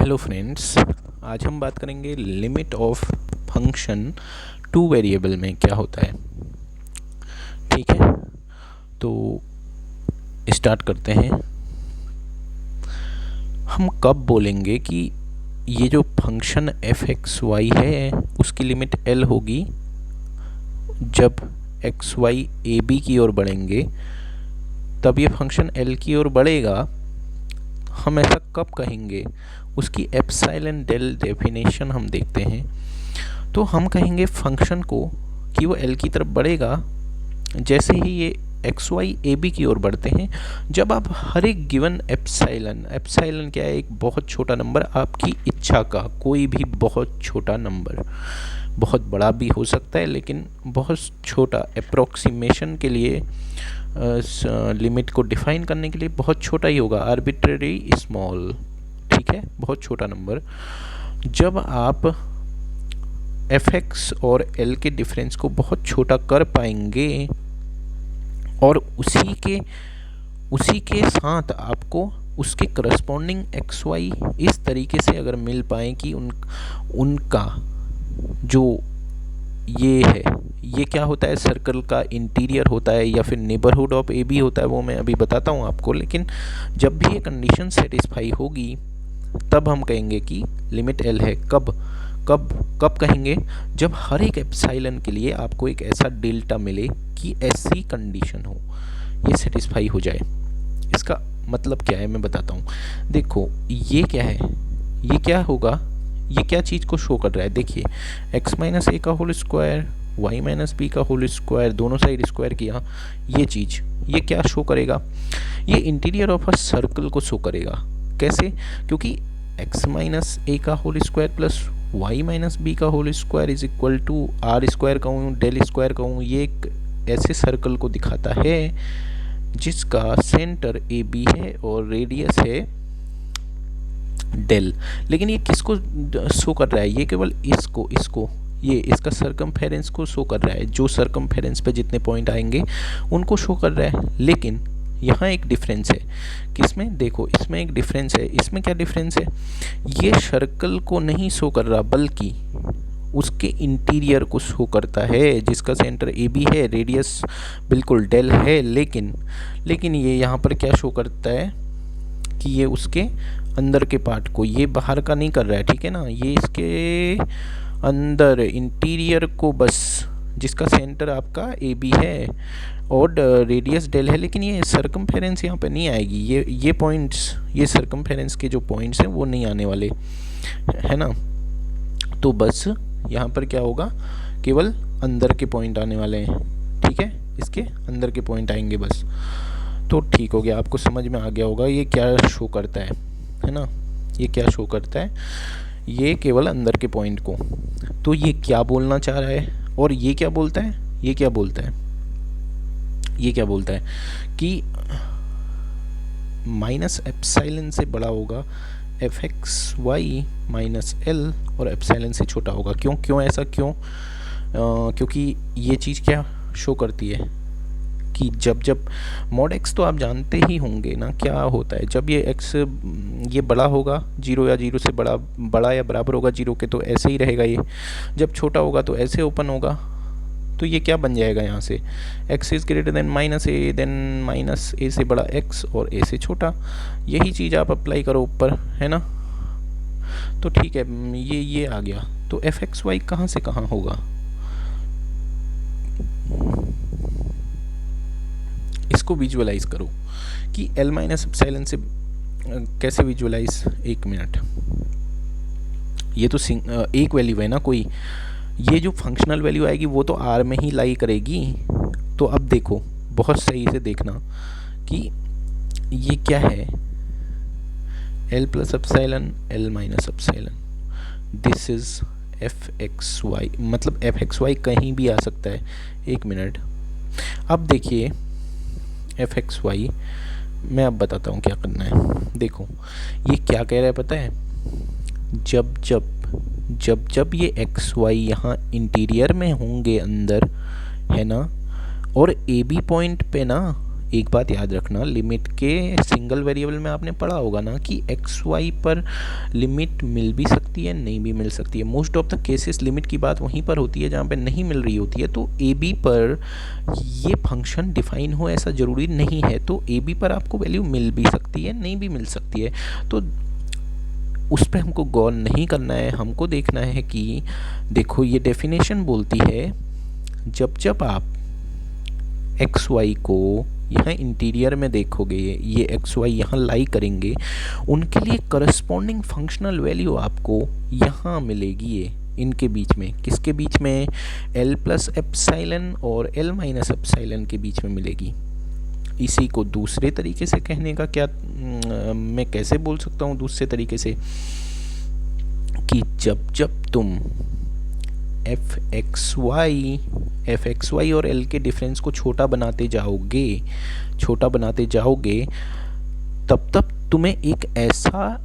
Hello friends, आज हम बात करेंगे limit of function two variable में क्या होता है। ठीक है, तो स्टार्ट करते हैं। हम कब बोलेंगे कि ये जो फंक्शन एफ एक्स वाई है उसकी लिमिट एल होगी? जब एक्स वाई ए बी की ओर बढ़ेंगे तब ये फंक्शन एल की ओर बढ़ेगा। हम ऐसा कब कहेंगे, उसकी एप्सिलॉन डेल डेफिनेशन हम देखते हैं। तो हम कहेंगे फंक्शन को कि वो एल की तरफ बढ़ेगा जैसे ही ये एक्स वाई ए बी की ओर बढ़ते हैं। जब आप हर एक गिवन एप्सिलॉन क्या है, एक बहुत छोटा नंबर, आपकी इच्छा का कोई भी बहुत छोटा नंबर, बहुत बड़ा भी हो सकता है लेकिन बहुत छोटा, अप्रोक्सीमेशन के लिए लिमिट को डिफाइन करने के लिए बहुत छोटा ही होगा, आर्बिट्रेरी स्मॉल। ठीक है, बहुत छोटा नंबर। जब आप एफ एक्स और एल के डिफरेंस को बहुत छोटा कर पाएंगे और उसी के साथ आपको उसके करस्पॉन्डिंग एक्स वाई इस तरीके से अगर मिल पाए कि उनका जो ये है, ये क्या होता है, सर्कल का इंटीरियर होता है या फिर नेबरहुड ऑफ ए बी होता है, वो मैं अभी बताता हूँ आपको। लेकिन जब भी ये कंडीशन सेटिस्फाई होगी तब हम कहेंगे कि लिमिट एल है। कब कहेंगे? जब हर एक एप्सिलॉन के लिए आपको एक ऐसा डेल्टा मिले कि ऐसी कंडीशन हो, ये सेटिस्फाई हो जाए। इसका मतलब क्या है मैं बताता हूँ। देखो ये क्या है, ये क्या होगा, ये क्या चीज़ को शो कर रहा है? देखिए, x माइनस ए का whole square, y minus b का होल स्क्वायर, दोनों साइड स्क्वायर किया, ये चीज़ ये क्या शो करेगा? ये इंटीरियर ऑफ अ सर्कल को शो करेगा। कैसे? क्योंकि x माइनस ए का whole square plus y minus b का whole square is equal to r square कहूँ, डेल स्क्वायर कहूँ, ये एक ऐसे सर्कल को दिखाता है जिसका सेंटर ए बी है और रेडियस है डेल। लेकिन ये किसको शो कर रहा है? ये केवल इसको ये इसका सर्कमफेरेंस को शो कर रहा है। जो सर्कमफेरेंस पे जितने पॉइंट आएंगे उनको शो कर रहा है। लेकिन यहाँ एक डिफरेंस है। किसमें? देखो इसमें एक डिफरेंस है। इसमें क्या डिफरेंस है? ये सर्कल को नहीं शो कर रहा बल्कि उसके इंटीरियर को शो करता है जिसका सेंटर ए बी है, रेडियस बिल्कुल डेल है। लेकिन ये यहाँ पर क्या शो करता है कि ये उसके अंदर के पार्ट को, ये बाहर का नहीं कर रहा है। ठीक है ना, ये इसके अंदर इंटीरियर को, बस जिसका सेंटर आपका ए बी है और रेडियस डेल है। लेकिन ये सर्कमफेरेंस यहाँ पे नहीं आएगी। ये पॉइंट्स, ये सर्कमफेरेंस के जो पॉइंट्स हैं वो नहीं आने वाले, है ना। तो बस यहाँ पर क्या होगा, केवल अंदर के पॉइंट आने वाले हैं। ठीक है, इसके अंदर के पॉइंट आएंगे बस। तो ठीक हो गया, आपको समझ में आ गया होगा ये क्या शो करता है ना। ये क्या शो करता है? ये केवल अंदर के पॉइंट को। तो ये क्या बोलना चाह रहा है और ये क्या बोलता है? ये क्या बोलता है कि माइनस एप्सिलॉन से बड़ा होगा f x y minus l और एप्सिलॉन से छोटा होगा। क्यों ऐसा क्यों? क्योंकि ये चीज़ क्या शो करती है कि जब मॉड एक्स तो आप जानते ही होंगे ना क्या होता है। जब ये एक्स ये बड़ा होगा जीरो या जीरो से बड़ा या बराबर होगा जीरो के, तो ऐसे ही रहेगा। ये जब छोटा होगा तो ऐसे ओपन होगा। तो ये क्या बन जाएगा यहाँ से? x is greater than minus a, than minus a से बड़ा x और a से छोटा। यही चीज़ आप अप्लाई करो ऊपर, है ना। तो ठीक है, ये आ गया। तो एफ एक्स वाई कहाँ से कहाँ होगा? इसको विजुअलाइज करो कि L माइनस एप्सिलॉन से कैसे विजुअलाइज। एक मिनट, ये तो एक वैल्यू है ना कोई, ये जो फंक्शनल वैल्यू आएगी वो तो R में ही लाई करेगी। तो अब देखो, बहुत सही से देखना कि ये क्या है, L plus epsilon, L minus epsilon, this is f x y. मतलब एफ एक्स वाई कहीं भी आ सकता है। एक मिनट, अब देखिए एफ एक्स वाई, मैं अब बताता हूँ क्या करना है। देखो ये क्या कह रहा है पता है? जब ये एक्स वाई यहाँ इंटीरियर में होंगे अंदर, है ना, और ए बी पॉइंट पे ना एक बात याद रखना, लिमिट के सिंगल वेरिएबल में आपने पढ़ा होगा ना कि एक्स वाई पर लिमिट मिल भी सकती है, नहीं भी मिल सकती है। Most of the cases limit की बात वहीं पर होती है जहाँ पे नहीं मिल रही होती है। तो ए बी पर ये फंक्शन डिफाइन हो ऐसा ज़रूरी नहीं है। तो ए बी पर आपको वैल्यू मिल भी सकती है, नहीं भी मिल सकती है। तो उस पर हमको गौर नहीं करना है। हमको देखना है कि देखो ये डेफिनेशन बोलती है जब जब आप एक्स वाई को यहाँ इंटीरियर में देखोगे, ये एक्स वाई यहाँ लाई करेंगे, उनके लिए करस्पॉन्डिंग फंक्शनल वैल्यू आपको यहाँ मिलेगी। ये इनके बीच में, किसके बीच में, एल प्लस एप्साइलन और एल माइनस एप्साइलन के बीच में मिलेगी। इसी को दूसरे तरीके से कहने का क्या मैं कैसे बोल सकता हूँ दूसरे तरीके से, कि जब जब तुम एफ एक्स वाई और एल के डिफरेंस को छोटा बनाते जाओगे तब तब तुम्हें एक ऐसा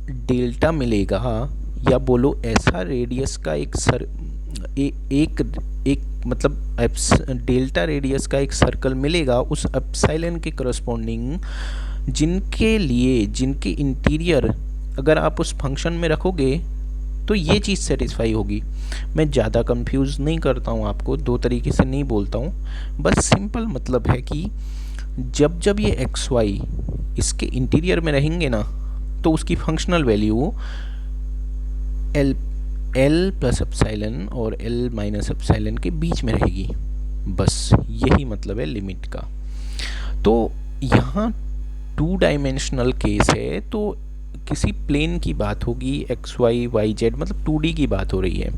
डेल्टा मिलेगा, या बोलो ऐसा रेडियस का एक मतलब डेल्टा रेडियस का एक सर्कल मिलेगा उस एप्सिलॉन के करस्पॉन्डिंग, जिनके इंटीरियर अगर आप उस फंक्शन में रखोगे तो ये चीज़ सेटिस्फाई होगी। मैं ज़्यादा कंफ्यूज नहीं करता हूँ आपको, दो तरीके से नहीं बोलता हूँ, बस सिंपल मतलब है कि जब जब ये एक्स वाई इसके इंटीरियर में रहेंगे ना तो उसकी functional value L plus epsilon और एल माइनस एप्सिलॉन के बीच में रहेगी। बस यही मतलब है लिमिट का। तो यहाँ 2 डायमेंशनल केस है, तो किसी प्लेन की बात होगी, एक्स वाई वाई जेड, मतलब 2D की बात हो रही है।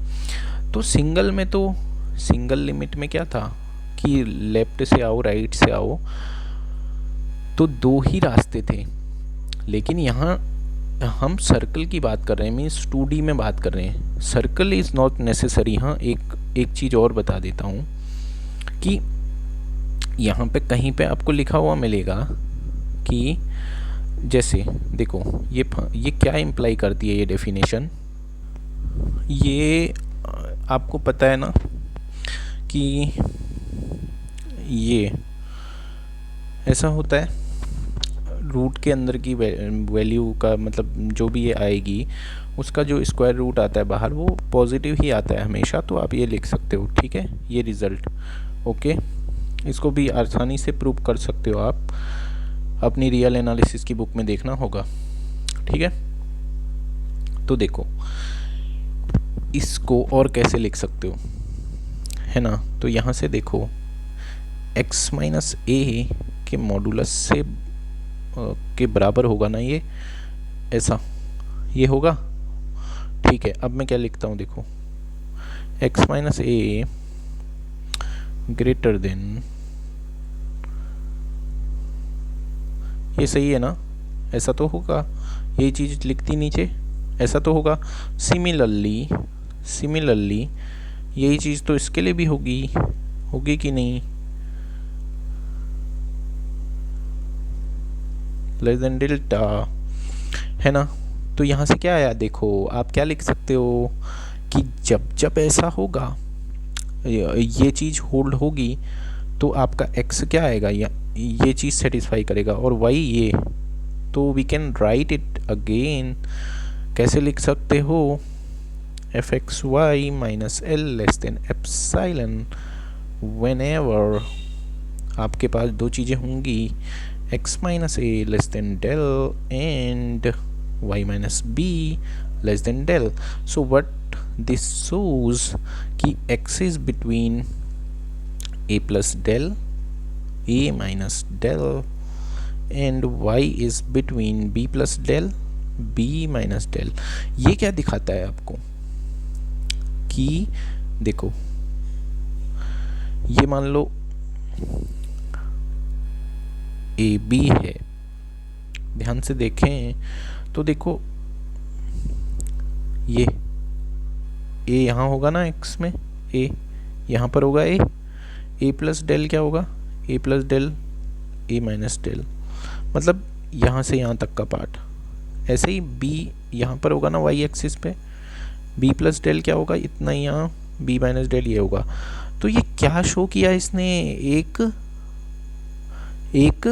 तो सिंगल में तो सिंगल लिमिट में क्या था कि लेफ्ट से आओ राइट से आओ, तो 2 ही रास्ते थे। लेकिन यहाँ हम सर्कल की बात कर रहे हैं, मीन्स 2D में बात कर रहे हैं। Circle is not necessary. हाँ, एक चीज़ और बता देता हूँ कि यहाँ पे कहीं पे आपको लिखा हुआ मिलेगा कि जैसे देखो ये क्या इम्प्लाई करती है ये डेफिनेशन। ये आपको पता है ना कि ये ऐसा होता है, रूट के अंदर की वैल्यू का मतलब जो भी ये आएगी उसका जो स्क्वायर रूट आता है बाहर वो पॉजिटिव ही आता है हमेशा। तो आप ये लिख सकते हो, ठीक है, ये रिज़ल्ट। ओके, इसको भी आसानी से प्रूव कर सकते हो आप, अपनी रियल एनालिसिस की बुक में देखना होगा, ठीक है। तो देखो इसको और कैसे लिख सकते हो, है ना। तो यहाँ से देखो x माइनस ए के मॉडुलस से के बराबर होगा ना, ये ऐसा ये होगा, ठीक है। अब मैं क्या लिखता हूँ, देखो x माइनस ए ग्रेटर देन, ये सही है ना, ऐसा तो होगा, ये चीज़ लिखती नीचे ऐसा तो होगा। सिमिलरली यही चीज़ तो इसके लिए भी होगी कि नहीं, लेस देन डेल्टा, है ना। तो यहाँ से क्या आया, देखो आप क्या लिख सकते हो कि जब जब ऐसा होगा, ये चीज़ होल्ड होगी तो आपका x क्या आएगा, या ये चीज़ सेटिस्फाई करेगा, और y ये। तो we can write it again, कैसे लिख सकते हो, f x y minus l less than epsilon whenever आपके पास दो चीज़ें होंगी, x minus a less than del and y minus b less than del. So what this shows कि x is between a plus del a minus del and y is between b plus del b minus del. ये क्या दिखाता है आपको कि देखो ये मान लो ए बी है, ध्यान से देखें तो देखो ये ए यहाँ होगा ना x में, ए यहाँ पर होगा ए प्लस डेल क्या होगा, ए plus del A minus del, मतलब यहाँ से यहाँ तक का पार्ट। ऐसे ही b यहाँ पर होगा ना y एक्सिस पे, b प्लस डेल क्या होगा, इतना ही यहाँ b माइनस डेल ये होगा। तो ये क्या शो किया इसने, एक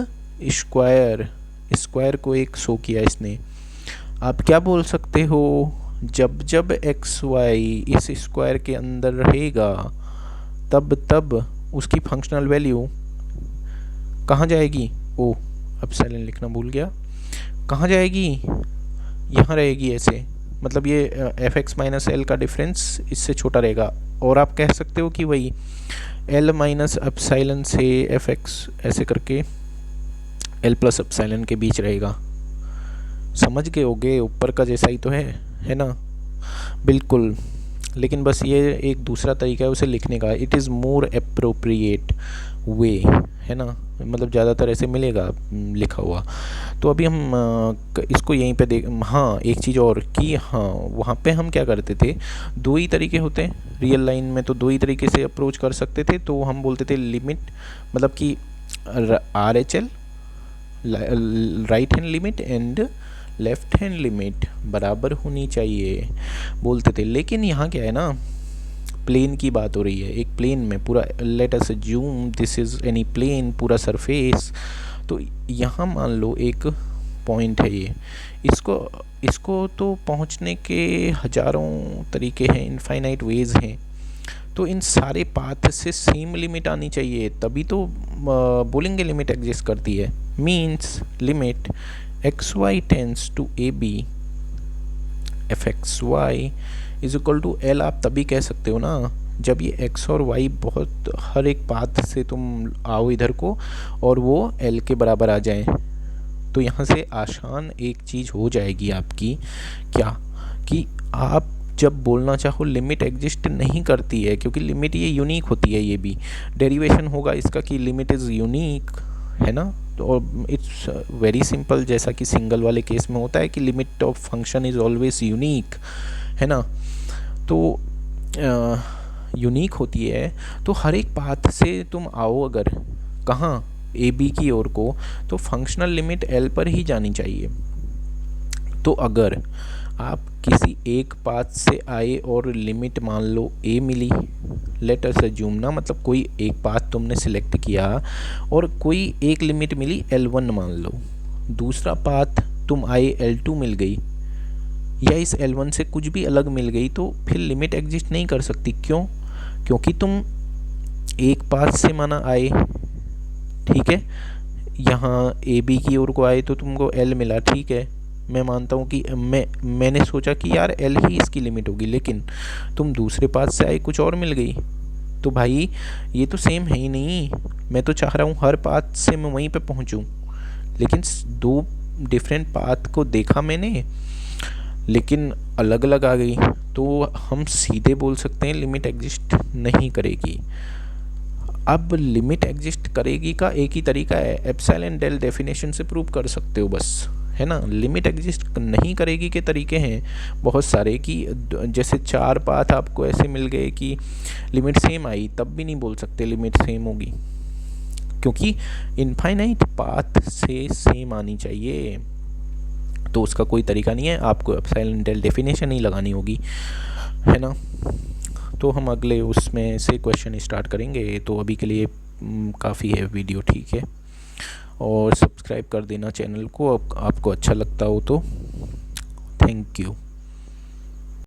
स्क्वायर, स्क्वायर को एक शो किया इसने। आप क्या बोल सकते हो, जब जब एक्स वाई इस स्क्वायर के अंदर रहेगा तब तब उसकी फंक्शनल वैल्यू कहाँ जाएगी? ओ, एप्सिलॉन लिखना भूल गया, कहाँ जाएगी? यहाँ रहेगी ऐसे, मतलब ये एफ एक्स माइनस एल का डिफरेंस इससे छोटा रहेगा। और आप कह सकते हो कि वही एल माइनस एप्सिलॉन से एफ एक्स ऐसे करके एल प्लस एप्सिलॉन के बीच रहेगा। समझ गए होगे, ऊपर का जैसा ही तो है ना? बिल्कुल। लेकिन बस ये एक दूसरा तरीका है उसे लिखने का, it is more appropriate way, है ना, मतलब ज़्यादातर ऐसे मिलेगा लिखा हुआ। तो अभी हम इसको यहीं पे देख, हाँ एक चीज़ और कि हाँ वहाँ पे हम क्या करते थे, दो ही तरीके होते हैं रियल लाइन में, तो दो ही तरीके से अप्रोच कर सकते थे। तो हम बोलते थे लिमिट, मतलब कि R H L, right hand limit and left hand limit बराबर होनी चाहिए बोलते थे। लेकिन यहाँ क्या है ना, प्लेन की बात हो रही है, एक प्लेन में पूरा, let us assume this is any plane, पूरा सरफेस। तो यहाँ मान लो एक पॉइंट है ये, इसको तो पहुँचने के हज़ारों तरीके हैं, इनफाइनाइट वेज हैं। तो इन सारे पाथ से सेम लिमिट आनी चाहिए, तभी तो बोलेंगे लिमिट एग्जिस्ट करती है। Means limit x y tends to a b f x y is equal to l. आप तभी कह सकते हो ना जब ये एक्स और वाई बहुत, हर एक पाथ से तुम आओ इधर को और वो एल के बराबर आ जाए। तो यहाँ से आसान एक चीज़ हो जाएगी आपकी, क्या कि आप जब बोलना चाहो लिमिट एग्जिस्ट नहीं करती है, क्योंकि लिमिट ये यूनिक होती है, ये भी डेरिवेशन होगा इसका कि लिमिट इज़ यूनिक, है ना। तो इट्स वेरी सिंपल, जैसा कि सिंगल वाले केस में होता है कि limit of function is always unique, है ना। तो यूनिक होती है, तो हर एक पाथ से तुम आओ अगर कहाँ ए बी की ओर को, तो फंक्शनल लिमिट एल पर ही जानी चाहिए। तो अगर आप किसी एक पाथ से आए और लिमिट मान लो ए मिली, लेट अस अज्यूम ना, मतलब कोई एक पाथ तुमने सिलेक्ट किया और कोई एक लिमिट मिली L1 मान लो, दूसरा पाथ तुम आए L2 मिल गई, या इस L1 से कुछ भी अलग मिल गई, तो फिर लिमिट एग्जिस्ट नहीं कर सकती। क्यों? क्योंकि तुम एक पाथ से माना आए, ठीक है, यहाँ ए बी की ओर को आए तो तुमको L मिला, ठीक है, मैं मानता हूँ कि मैंने सोचा कि यार L ही इसकी लिमिट होगी, लेकिन तुम दूसरे पाथ से आए कुछ और मिल गई, तो भाई ये तो सेम है ही नहीं। मैं तो चाह रहा हूँ हर पाथ से मैं वहीं पे पहुँचूँ, लेकिन दो डिफरेंट पाथ को देखा मैंने, लेकिन अलग अलग आ गई, तो हम सीधे बोल सकते हैं लिमिट एग्जिस्ट नहीं करेगी। अब लिमिट एग्जिस्ट करेगी का एक ही तरीका है, एप्सिलॉन डेल डेफिनेशन से प्रूव कर सकते हो बस, है ना। लिमिट एग्जिस्ट नहीं करेगी के तरीके हैं बहुत सारे, कि जैसे चार पाथ आपको ऐसे मिल गए कि लिमिट सेम आई, तब भी नहीं बोल सकते लिमिट सेम होगी, क्योंकि इनफाइनाइट पाथ से सेम आनी चाहिए। तो उसका कोई तरीका नहीं है, आपको एप्सिलॉन डेल डेफिनेशन ही लगानी होगी, है ना। तो हम अगले उसमें से क्वेश्चन स्टार्ट करेंगे, तो अभी के लिए काफ़ी है वीडियो, ठीक है। और सब्सक्राइब कर देना चैनल को, आपको अच्छा लगता हो तो। Thank you.